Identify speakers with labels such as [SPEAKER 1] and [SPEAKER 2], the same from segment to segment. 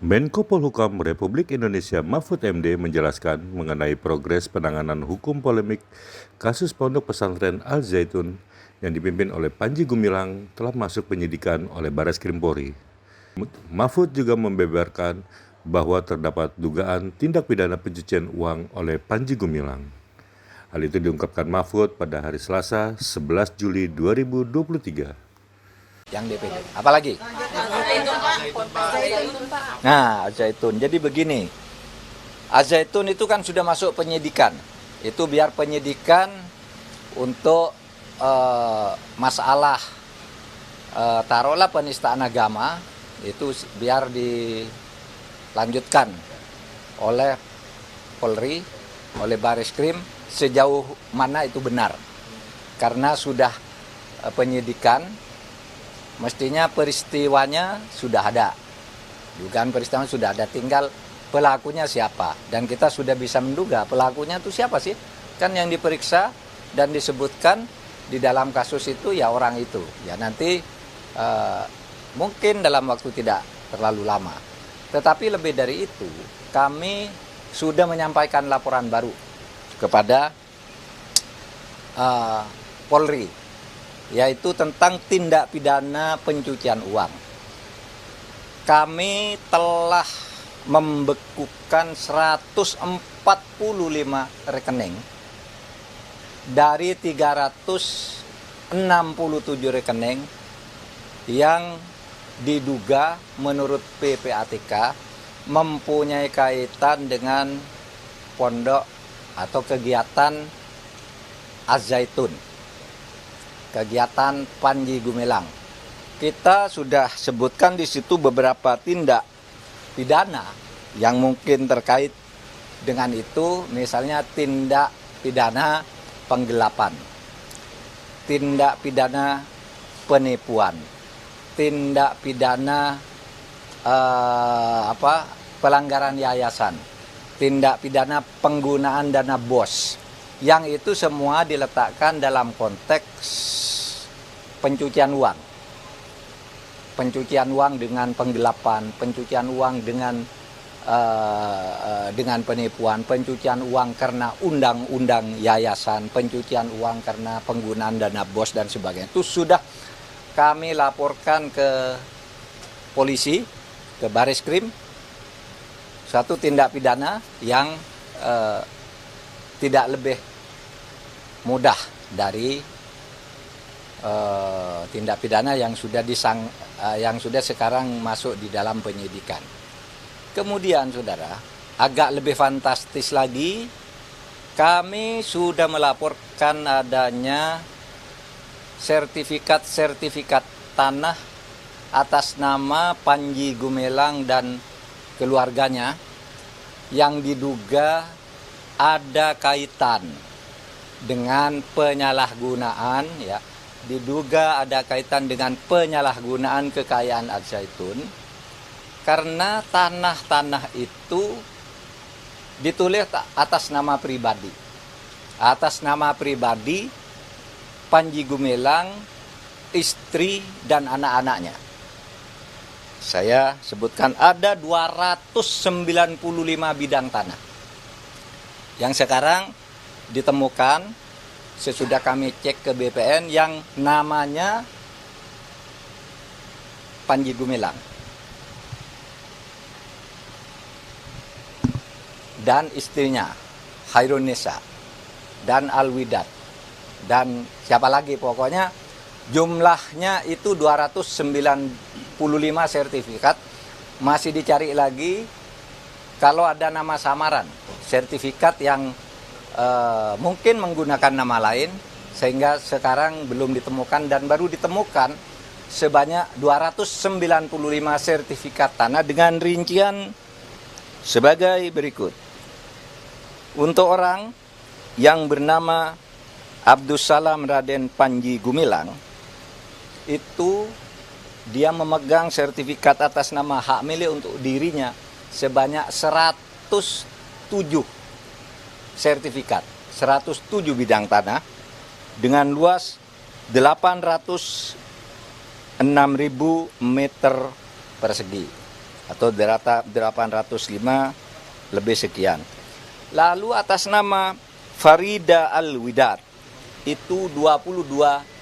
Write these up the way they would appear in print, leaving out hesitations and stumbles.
[SPEAKER 1] Menko Polhukam Republik Indonesia Mahfud MD menjelaskan mengenai progres penanganan hukum polemik kasus Pondok Pesantren Al Zaitun yang dipimpin oleh Panji Gumilang telah masuk penyidikan oleh Bareskrim Polri. Mahfud juga membeberkan bahwa terdapat dugaan tindak pidana pencucian uang oleh Panji Gumilang. Hal itu diungkapkan Mahfud pada hari Selasa 11 Juli 2023.
[SPEAKER 2] Yang DPD. Apalagi? Nah, Al-Zaitun. Jadi begini, Al-Zaitun itu kan sudah masuk penyidikan. Itu biar penyidikan untuk masalah taruhlah penistaan agama, itu biar dilanjutkan oleh Polri, oleh Bareskrim sejauh mana itu benar. Karena sudah penyidikan, mestinya peristiwanya sudah ada. Dugaan peristiwa sudah ada, tinggal pelakunya siapa. Dan kita sudah bisa menduga pelakunya itu siapa sih? Kan yang diperiksa dan disebutkan di dalam kasus itu ya orang itu. Ya nanti mungkin dalam waktu tidak terlalu lama. Tetapi lebih dari itu, kami sudah menyampaikan laporan baru kepada Polri, yaitu tentang tindak pidana pencucian uang. Kami telah membekukan 145 rekening dari 367 rekening yang diduga menurut PPATK mempunyai kaitan dengan pondok atau kegiatan Az-Zaitun, kegiatan Panji Gumilang. Kita sudah sebutkan di situ beberapa tindak pidana yang mungkin terkait dengan itu, misalnya tindak pidana penggelapan, tindak pidana penipuan, tindak pidana pelanggaran yayasan, tindak pidana penggunaan dana BOS, yang itu semua diletakkan dalam konteks pencucian uang. Pencucian uang dengan penggelapan, pencucian uang dengan penipuan, pencucian uang karena undang-undang yayasan, pencucian uang karena penggunaan dana BOS dan sebagainya. Itu sudah kami laporkan ke polisi, ke Bareskrim, satu tindak pidana yang tidak lebih mudah dari tindak pidana yang sudah sekarang masuk di dalam penyidikan. Kemudian saudara, agak lebih fantastis lagi, kami sudah melaporkan adanya sertifikat tanah atas nama Panji Gumilang dan keluarganya yang diduga ada kaitan dengan penyalahgunaan, ya, diduga ada kaitan dengan penyalahgunaan kekayaan Al-Zaitun, karena tanah-tanah itu ditulis atas nama pribadi. Atas nama pribadi Panji Gumilang, istri dan anak-anaknya. Saya sebutkan ada 295 bidang tanah yang sekarang ditemukan sesudah kami cek ke BPN yang namanya Panji Gumilang dan istrinya Hairunisa dan Alwidat dan siapa lagi, pokoknya jumlahnya itu 295 sertifikat. Masih dicari lagi kalau ada nama samaran, sertifikat yang mungkin menggunakan nama lain, sehingga sekarang belum ditemukan dan baru ditemukan sebanyak 295 sertifikat tanah dengan rincian sebagai berikut. Untuk orang yang bernama Abdussalam Raden Panji Gumilang, itu dia memegang sertifikat atas nama hak milik untuk dirinya sebanyak 107 sertifikat, 107 bidang tanah dengan luas 806.000 meter persegi atau 805 lebih sekian. Lalu atas nama Farida Al-Widad itu 22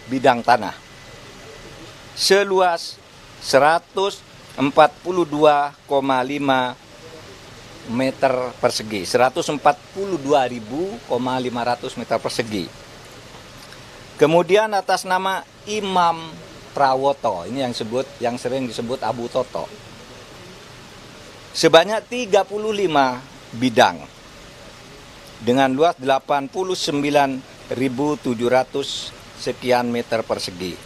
[SPEAKER 2] bidang tanah seluas 142,5 meter persegi, 142.500 meter persegi. Kemudian atas nama Imam Prawoto, ini yang sering disebut Abu Toto, sebanyak 35 bidang dengan luas 89.700 sekian meter persegi.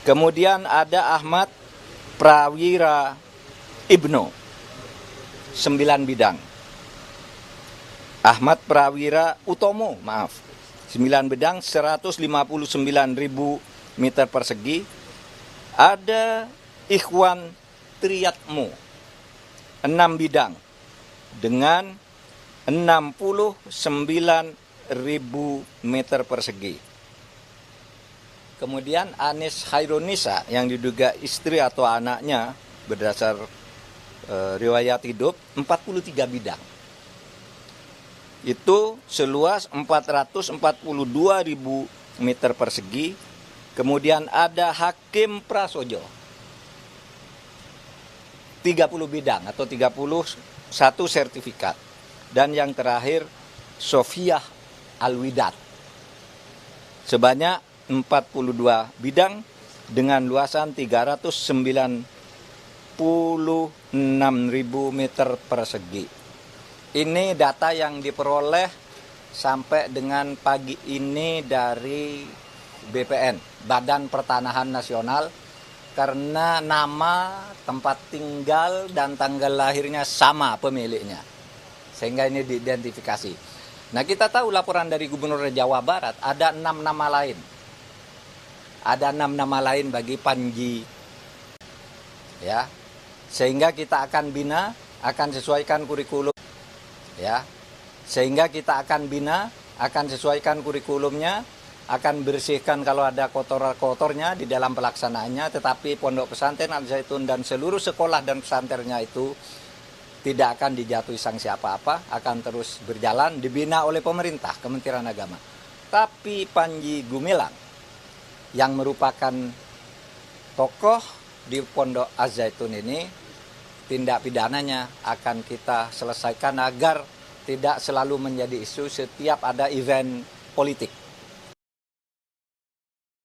[SPEAKER 2] Kemudian ada Ahmad Prawira Ibnu, 9 bidang. Ahmad Prawira Utomo, 9 bidang, 159.000 meter persegi. Ada Ikhwan Triyatmo, 6 bidang dengan 69.000 meter persegi. Kemudian Anis Hairunisa yang diduga istri atau anaknya berdasar riwayat hidup 43 bidang. Itu seluas 442.000 meter persegi. Kemudian ada Hakim Prasojo 30 bidang atau 31 sertifikat. Dan yang terakhir Sofiah Al-Widad sebanyak 42 bidang dengan luasan 396.000 meter persegi. Ini data yang diperoleh sampai dengan pagi ini dari BPN, Badan Pertanahan Nasional, karena nama, tempat tinggal, dan tanggal lahirnya sama pemiliknya. Sehingga ini diidentifikasi. Nah, kita tahu laporan dari Gubernur Jawa Barat ada 6 nama lain. Ada 6 nama lain bagi Panji. Ya. Sehingga kita akan bina, akan sesuaikan kurikulum. Ya. Sehingga kita akan bina, akan sesuaikan kurikulumnya, akan bersihkan kalau ada kotor-kotornya di dalam pelaksanaannya, tetapi Pondok Pesantren Al Zaitun dan seluruh sekolah dan pesantrennya itu tidak akan dijatuhi sanksi apa-apa, akan terus berjalan, dibina oleh pemerintah, Kementerian Agama. Tapi Panji Gumilang yang merupakan tokoh di Pondok Az-Zaitun ini, tindak pidananya akan kita selesaikan agar tidak selalu menjadi isu setiap ada event politik.